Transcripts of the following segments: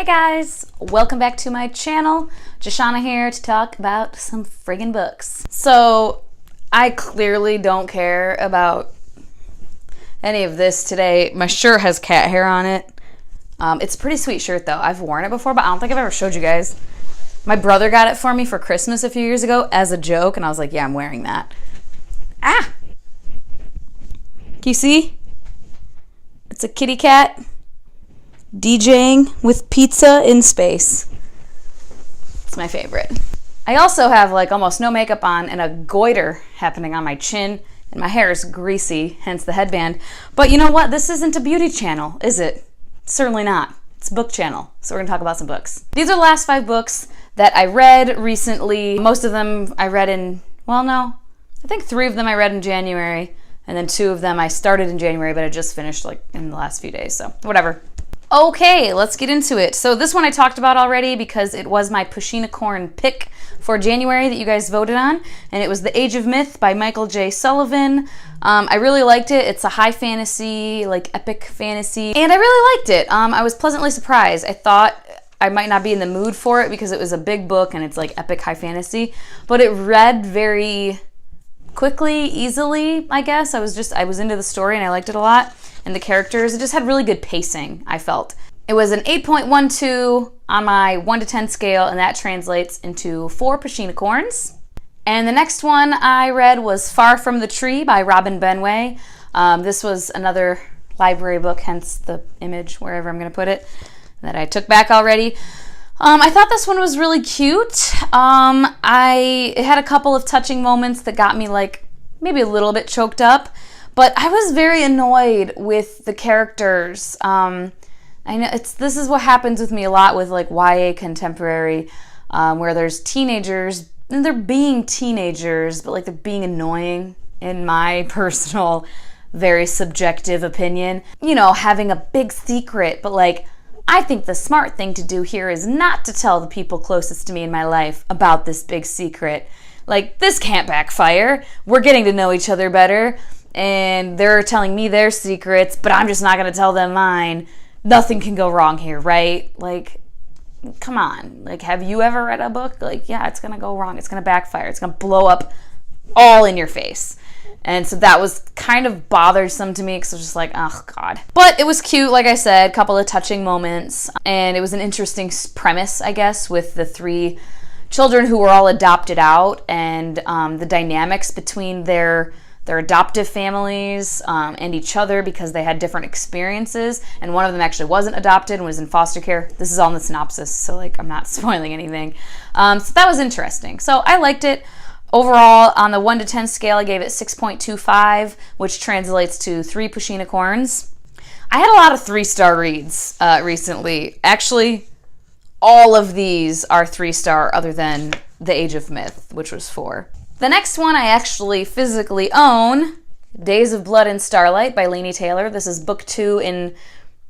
Hey guys, welcome back to my channel. Joshana here to talk about some friggin' books. So, I clearly don't care about any of this today. My shirt has cat hair on it. It's a pretty sweet shirt though. I've worn it before, but I don't think I've ever showed you guys. My brother got it for me for Christmas a few years ago as a joke, and I was like, yeah, I'm wearing that. Ah! Can you see? It's a kitty cat DJing with pizza in space. It's my favorite. I also have like almost no makeup on and a goiter happening on my chin, and my hair is greasy, hence the headband. But you know what? This isn't a beauty channel, is it? Certainly not. It's a book channel, so we're gonna talk about some books. These are the last 5 books that I read recently. Most of them I read in, well, no, I think 3 of them I read in January, and then 2 of them I started in January, but I just finished like in the last few days, so whatever. Okay, let's get into it. So this one I talked about already because it was my Pusheen-a-Corn pick for January that you guys voted on, and it was The Age of Myth by Michael J. Sullivan. I really liked it. It's a high fantasy, like epic fantasy, and I really liked it. I was pleasantly surprised. I thought I might not be in the mood for it because it was a big book and it's like epic high fantasy, but it read very quickly, easily, I guess. I was into the story and I liked it a lot. And the characters, it just had really good pacing, I felt. It was an 8.12 on my 1 to 10 scale, and that translates into 4 Pusheen-a-Corns. And the next one I read was Far From the Tree by Robin Benway. This was another library book, hence the image, wherever I'm going to put it, that I took back already. I thought this one was really cute. It had a couple of touching moments that got me like maybe a little bit choked up. But I was very annoyed with the characters. I know this is what happens with me a lot with like YA contemporary, where there's teenagers and they're being teenagers, but like they're being annoying in my personal, very subjective opinion. You know, having a big secret, but like I think the smart thing to do here is not to tell the people closest to me in my life about this big secret. Like, this can't backfire. We're getting to know each other better. And they're telling me their secrets, but I'm just not going to tell them mine. Nothing can go wrong here, right? Like, come on. Like, have you ever read a book? Like, yeah, it's going to go wrong. It's going to backfire. It's going to blow up all in your face. And so that was kind of bothersome to me because I was just like, oh, God. But it was cute, like I said, a couple of touching moments. And it was an interesting premise, I guess, with the 3 children who were all adopted out and the dynamics between their adoptive families and each other because they had different experiences, and one of them actually wasn't adopted and was in foster care. This is all in the synopsis, so like I'm not spoiling anything. So that was interesting. So I liked it. Overall, on the 1 to 10 scale, I gave it 6.25, which translates to 3 Pusheen-a-Corns. I had a lot of 3-star reads recently. Actually, all of these are 3-star other than The Age of Myth, which was 4. The next one I actually physically own, Days of Blood and Starlight by Laini Taylor. This is book 2 in,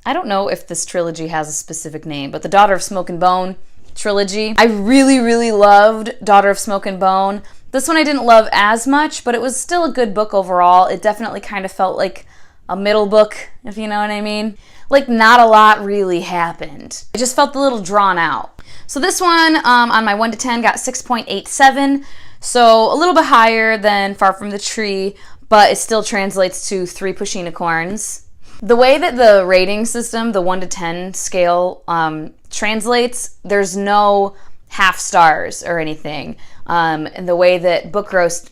I don't know if this trilogy has a specific name, but the Daughter of Smoke and Bone trilogy. I really, really loved Daughter of Smoke and Bone. This one I didn't love as much, but it was still a good book overall. It definitely kind of felt like a middle book, if you know what I mean. Like, not a lot really happened. It just felt a little drawn out. So this one, on my 1 to 10, got 6.87. So a little bit higher than Far From the Tree, but it still translates to 3 Pusheen-a-Corns. The way that the rating system, the 1 to 10 scale, translates, there's no half stars or anything. And the way that Book Roast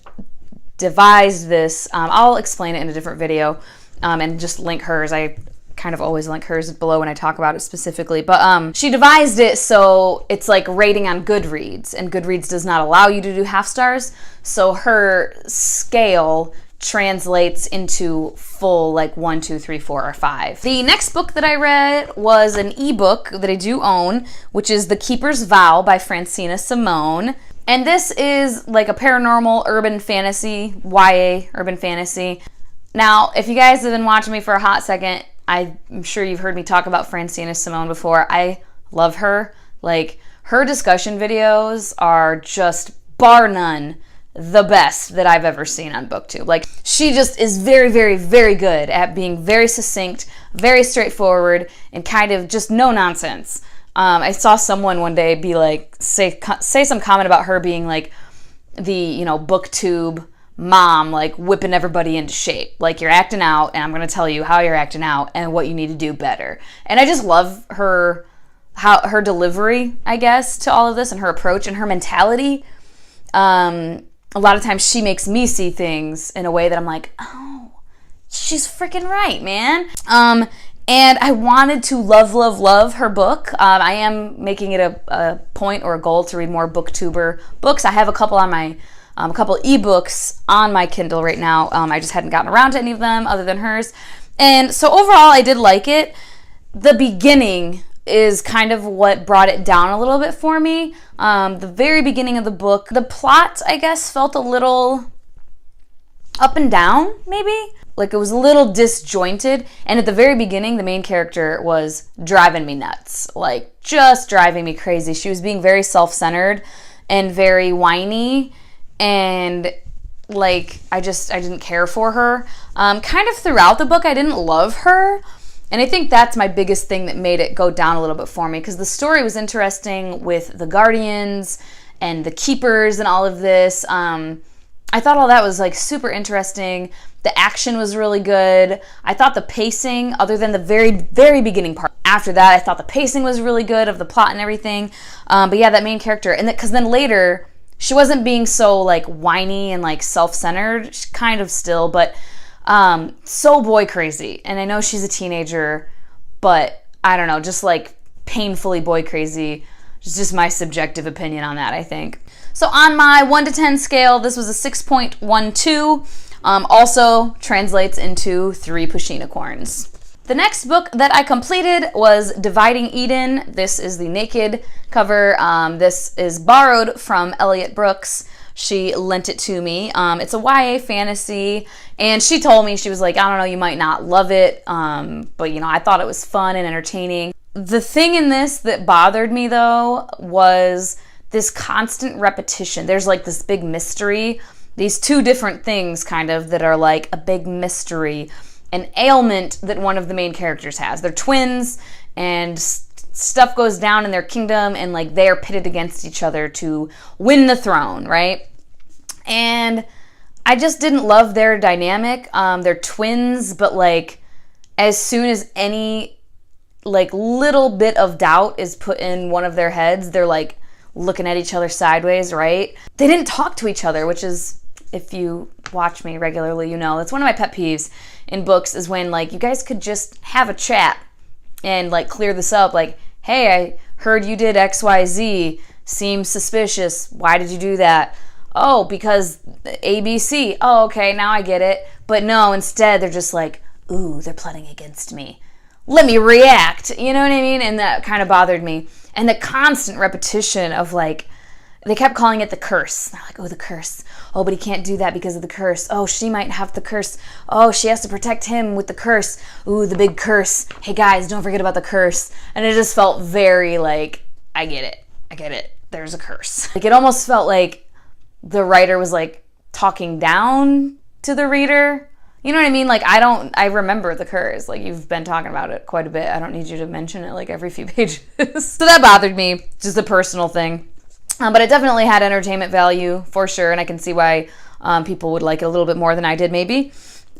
devised this, I'll explain it in a different video and just link hers. I kind of always link hers below when I talk about it specifically, but she devised it so it's like rating on Goodreads, and Goodreads does not allow you to do half stars, so her scale translates into full like 1, 2, 3, 4, or 5. The next book that I read was an ebook that I do own, which is The Keepers Vow by Francina Simone. And this is like a paranormal urban fantasy, YA urban fantasy. Now, if you guys have been watching me for a hot second, I'm sure you've heard me talk about Francina Simone before. I love her. Like, her discussion videos are just, bar none, the best that I've ever seen on BookTube. Like, she just is very, very, very good at being very succinct, very straightforward, and kind of just no nonsense. I saw someone one day be like, say some comment about her being like the, you know, booktube mom, like whipping everybody into shape. Like, you're acting out, and I'm going to tell you how you're acting out and what you need to do better. And I just love her delivery, I guess, to all of this, and her approach and her mentality. A lot of times she makes me see things in a way that I'm like, oh, she's freaking right, man. And I wanted to love her book. I am making it a point or a goal to read more booktuber books. I have a couple on my, a couple ebooks on my Kindle right now. I just hadn't gotten around to any of them other than hers. And so overall, I did like it. The beginning is kind of what brought it down a little bit for me. The very beginning of the book, the plot, I guess, felt a little up and down, maybe. Like, it was a little disjointed. And at the very beginning, the main character was driving me nuts. Like, just driving me crazy. She was being very self-centered and very whiny. And, like, I didn't care for her. Kind of throughout the book, I didn't love her. And I think that's my biggest thing that made it go down a little bit for me, because the story was interesting with the Guardians and the Keepers and all of this. I thought all that was like super interesting. The action was really good. I thought the pacing, other than the very, very beginning part, after that, I thought the pacing was really good of the plot and everything. But yeah, that main character, and because then later, she wasn't being so like whiny and like self-centered, kind of still, but so boy crazy. And I know she's a teenager, but I don't know, just like painfully boy crazy. It's just my subjective opinion on that, I think. So on my 1 to 10 scale, this was a 6.12. Also translates into 3 pushinicorns. The next book that I completed was Dividing Eden. This is the naked cover. This is borrowed from Elliot Brooks. She lent it to me. It's a YA fantasy, and she told me, she was like, I don't know, you might not love it, but you know, I thought it was fun and entertaining. The thing in this that bothered me though was this constant repetition. There's like this big mystery, these 2 different things kind of that are like a big mystery, an ailment that one of the main characters has. They're twins, and stuff goes down in their kingdom, and like they are pitted against each other to win the throne, right? And I just didn't love their dynamic. They're twins, but like as soon as any like little bit of doubt is put in one of their heads, they're like looking at each other sideways, right? They didn't talk to each other, which is, if you watch me regularly, you know, it's one of my pet peeves in books, is when like you guys could just have a chat and like clear this up. Like, hey, I heard you did XYZ, seems suspicious. Why did you do that? Oh, because ABC. Oh, okay, now I get it. But no, instead they're just like, ooh, they're plotting against me. Let me react. You know what I mean? And that kind of bothered me. And the constant repetition of like, they kept calling it the curse. They're like, oh, the curse. Oh, but he can't do that because of the curse. Oh, she might have the curse. Oh, she has to protect him with the curse. Ooh, the big curse. Hey guys, don't forget about the curse. And it just felt very like, I get it. There's a curse. Like, it almost felt like the writer was like talking down to the reader. You know what I mean? Like, I remember the curse. Like, you've been talking about it quite a bit. I don't need you to mention it like every few pages. So that bothered me. Just a personal thing. But it definitely had entertainment value for sure. And I can see why people would like it a little bit more than I did maybe.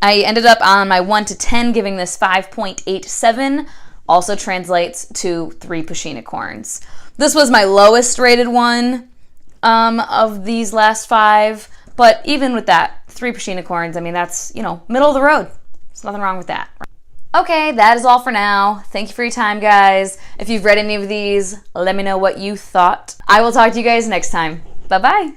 I ended up on my 1 to 10 giving this 5.87. Also translates to 3 pushinicorns. This was my lowest rated one of these last 5. But even with that, 3 pushinicorns, I mean, that's, you know, middle of the road. There's nothing wrong with that. Okay, that is all for now. Thank you for your time, guys. If you've read any of these, let me know what you thought. I will talk to you guys next time. Bye-bye.